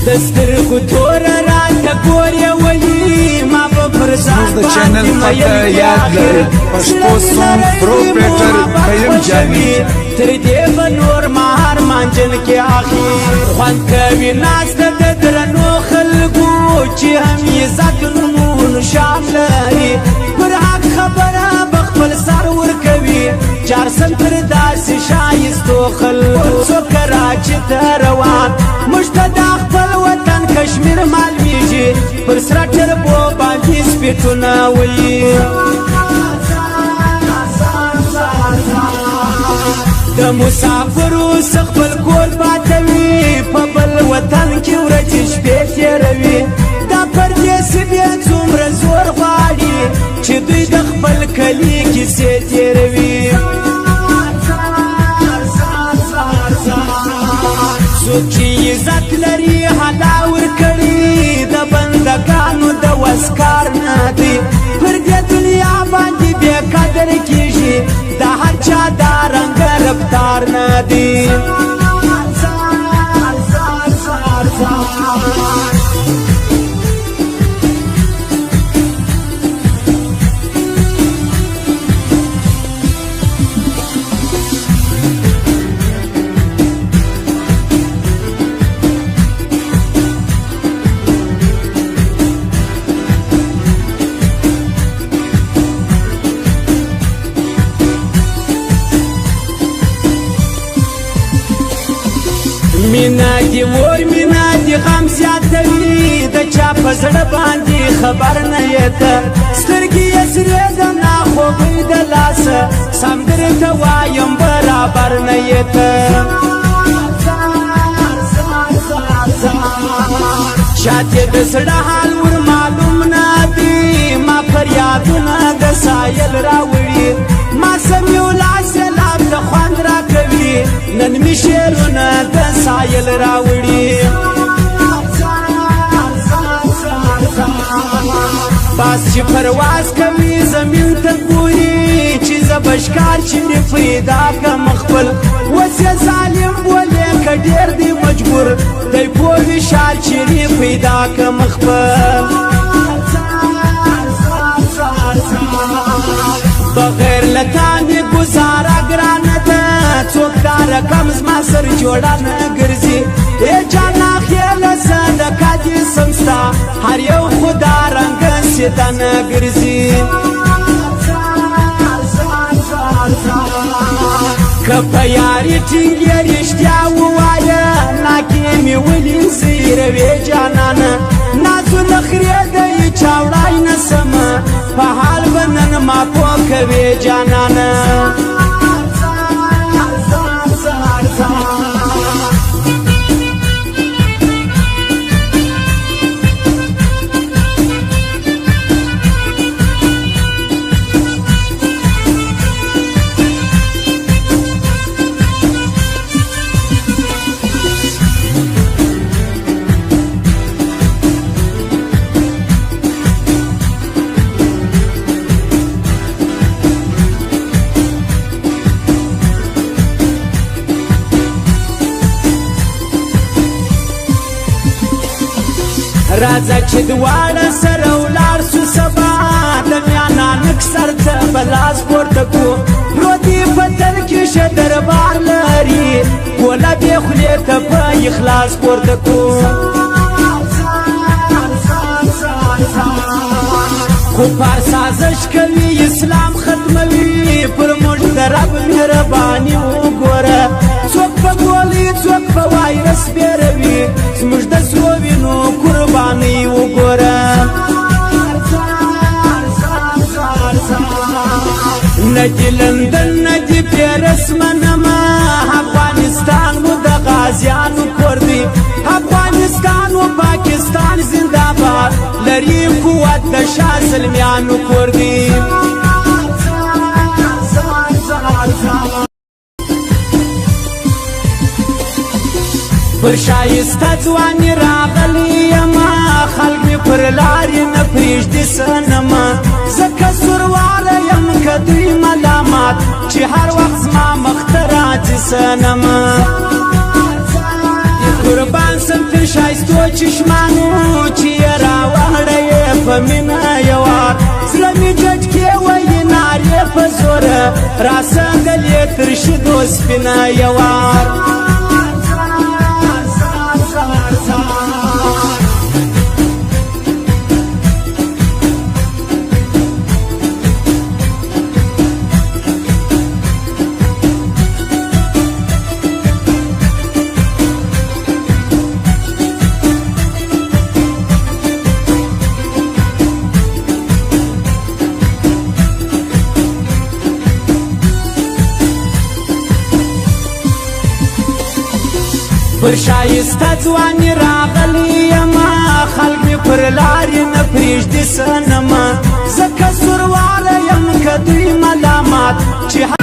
دسترګو تور راته ګورې ولي ما به پر ځان باندې مین کې پښتو سونګ پروپریټر قیم جامي تر دې به نور مهار مانجن کې اخي خوند کوي ناسته د درنو خلکو چې هم عزت نومونو شام لري پر حق خبره به خپل سر ورکوي چار سم تر داسې ښایستو خلکو څوک کراچي ته روان موږ ته د خپل وطن کشمیر معلومیږي پر سره ټربو باندې سپیټونه وایي د مسافرو څخه خپل کور پاتوي په بل وطن کې ورځې شپې تېروي دا پردیسي بیا څومره زور غواړي چې دوی د خپل کلي کیسې تېروي څوک چې عزت لري حلا ورکړي د بندګانو د وس کار نه دی پر دې دنیا باندې بې قدر کېږي د هر چا دا رنګ رفتار نه دی مینا دی وای مینا دی غم زیاتوي د چا په زړه باندې خبر نه یته سترګې یې سرې د ناخوبۍ د لاسه سمدرې ته وایم برابر نه یته شاته د زړه حال ور معلوم نه دی ما فریادونه د سایل راوړي ما سمیو لاس لاب د خوند راکوي نن می شعرونه د سایل راوړي باس چې پرواز کوي زمین ته ګوري چې زبشکار چې مې پیدا کړم خپل اوس یې ظالم بولې که ډېر دی مجبور دی پوه شال چې مې پیدا کړم خپل بغیر لتانې ګزاره ګرانه ده څوک دا رقم زما سر جوړه نه ګرځي ای جانا خیاله صدقه دې سمستا هر یو خدا رنګه سیده نه ګرځي که په یاري ټینګې رښتیا ووایه ناکې مې ولې زیروې جانانه نازونه خرې دی چاوړای نه سمه په حال به نن ما پوه کوې جانانه راځه چې دواړه سره ولاړ سو سبا د میانانک سر ته به لاس پورته کړو پروتي په تن کې ښه دربار لري ګوله بې خولې ته په اخلاص پورته کړو کفار سازش کوي اسلام ختموي پر موږ د رب مهرباني وګوره څوک په ګولۍ څوک په وایرس بیروي زموږ د سرو وینو قرباني وګوره نه دي لندن نه دي پیرس منمه افغانستان مو د غازیانو کور دی افغانستان و پاکستان زنده باد لري قوت د شاه زلمیانو کور دی پر شایسته ځواني راغلی یمه خلک مې پر لارې نه پرېږدي صنمه ځکه سورواره یم که دوی ملامات چې هر وخت زما مخ ته راځي صنمه قربان سم پر شایستو چشمانو چې یې راوهړه یې په مینه یوار زړه مې جج کې وایي نارې په زوره راسندلې تر شیدو سپینه یوار پر شایسته ځواني راغلی یمه خلک مې پر لارې نه پرېږدي صنمه زه که سورواره یم که دوی ملامات چې